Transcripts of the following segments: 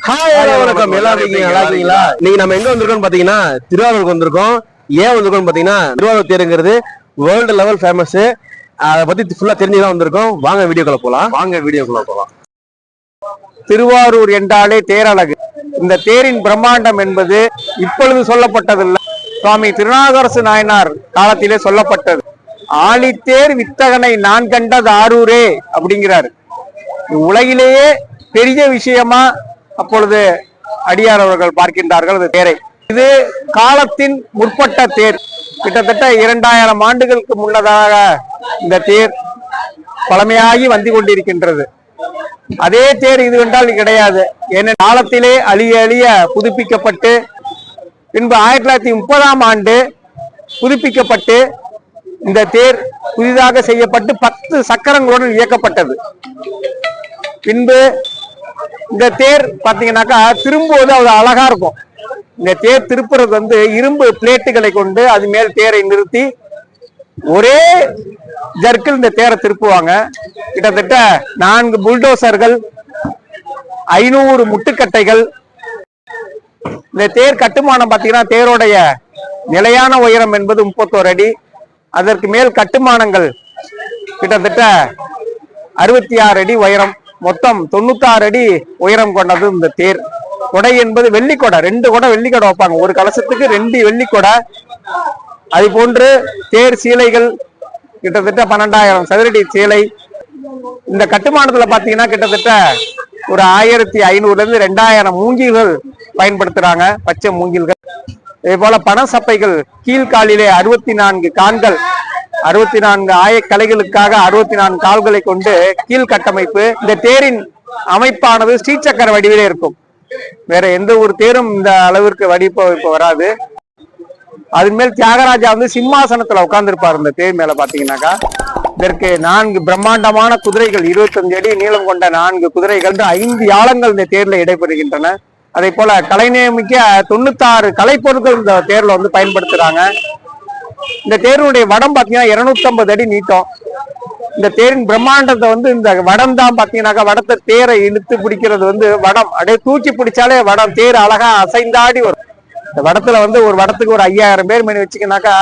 வணக்கம். எல்லாரும் நல்லா இருக்கீங்களா? இன்னைக்கு நம்ம எங்க வந்திருக்கோம் பாத்தீங்கன்னா திருவாரூருக்கு வந்திருக்கோம். ஏன் வந்திருக்கோம் பாத்தீங்கன்னா திருவாரூர் தேருங்கிறது வேர்ல்டு லெவல் ஃபேமஸ். அதை பத்தி ஃபுல்லா தெரிஞ்சுதான் வந்திருக்கோம். வாங்க வீடியோக்குள்ள போலாம். திருவாரூர் என்றாலே தேரழகு. இந்த தேரின் பிரம்மாண்டம் என்பது இப்பொழுது சொல்லப்பட்டதில்லை, சுவாமி திருநாகரசு நாயனார் காலத்திலே சொல்லப்பட்டது. ஆழித்தேர் வித்தகனை நான் கண்டது ஆரூரே அப்படிங்கிறாரு. உலகிலேயே பெரிய விஷயமா அப்பொழுது அடியார் அவர்கள் பார்க்கின்றார்கள் அந்த தேரை. இது காலத்தின் முற்பட்ட தேர். கிட்டத்தட்ட 2000 ஆண்டுகளுக்கு முன்னதாக இந்த தேர் பழமையாகி வந்து கொண்டிருக்கின்றது. அதே தேர் இது என்றால் கிடையாது. ஏன்னா காலத்திலே அழிய புதுப்பிக்கப்பட்டு பின்பு 1930ஆம் ஆண்டு புதுப்பிக்கப்பட்டு இந்த தேர் புதிதாக செய்யப்பட்டு 10 சக்கரங்களுடன் இயக்கப்பட்டது. பின்பு இந்த தேர் பாத்தீங்கன்னாக்கா திரும்புவது அவ்வளவு அழகா இருக்கும். இந்த தேர் திருப்புறது வந்து இரும்பு பிளேட்டுகளை கொண்டு அது மேல் தேரை நிறுத்தி ஒரே ஜர்க்கில் இந்த தேரை திருப்புவாங்க. கிட்டத்தட்ட 4 புல்டோசர்கள், 500 முட்டுக்கட்டைகள். இந்த தேர் கட்டுமானம் பாத்தீங்கன்னா தேரோடைய நிலையான உயரம் என்பது 31 அடி. அதற்கு மேல் கட்டுமானங்கள் கிட்டத்தட்ட 66 அடி உயரம். மொத்தம் 96 அடி உயரம் கொண்டது இந்த தேர். கொடை என்பது வெள்ளிக்கொடை, 2 கொடை வெள்ளிக்கொடை வைப்பாங்க. ஒரு கலசத்துக்கு 2 வெள்ளிக்கொடை. அது போன்று தேர் சீலைகள் கிட்டத்தட்ட 12,000 சதுரடி சீலை. இந்த கட்டுமானத்துல பாத்தீங்கன்னா கிட்டத்தட்ட ஒரு 1500 இருந்து 2000 மூங்கில்கள் பயன்படுத்துறாங்க, பச்சை மூங்கில்கள். இதே போல பணசப்பைகள் கீழ்காலிலே 64 கான்கள், 64 ஆயக்கலைகளுக்காக 64 கால்களை கொண்டு கீழ் கட்டமைப்பு. இந்த தேரின் அமைப்பானது ஸ்ரீசக்கர வடிவிலே இருக்கும். வேற எந்த ஒரு தேரும் இந்த அளவிற்கு வடிவமைப்பு வராது. அதன் மேல் தியாகராஜா வந்து சிம்மாசனத்துல உட்கார்ந்துருப்பார். இந்த தேர் மேல பாத்தீங்கன்னாக்கா இதற்கு 4 பிரம்மாண்டமான குதிரைகள், 25 அடி நீளம் கொண்ட 4 குதிரைகள், 5 யாளங்கள் இந்த தேர்ல இடைபெறுகின்றன. அதே போல கலைநேமிக்க 96 கலைப்பொருட்கள் இந்த தேர்ல வந்து பயன்படுத்துறாங்க. இந்த தேருடைய வடம் பாத்தீங்கன்னா 250 அடி நீட்டம். இந்த தேரின் பிரம்மாண்டத்தை வந்து இந்த வடம் தான் பாத்தீங்கன்னாக்கா, வடத்தை தேரை இழுத்து பிடிக்கிறது வந்து வடம். அப்படியே தூக்கி பிடிச்சாலே வடம் தேர் அழகா அசைந்தாடி வரும். இந்த வடத்துல வந்து ஒரு வடத்துக்கு ஒரு 5000 பேர் மணி வச்சுக்கினாக்கா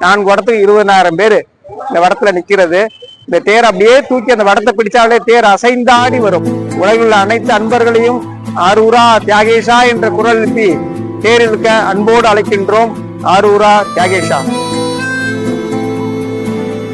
4 வடத்துக்கு 20,000 பேர் இந்த வடத்துல நிக்கிறது. இந்த தேர் அப்படியே தூக்கி அந்த வடத்தை பிடிச்சாலே தேர் அசைந்தாடி வரும். உலகில் உள்ள அனைத்து அன்பர்களையும் ஆரூரா தியாகேஷா என்ற குரல் எழுப்பி தேர் இழுக்க அன்போடு அழைக்கின்றோம். ஆரூரா தியாகேஷா.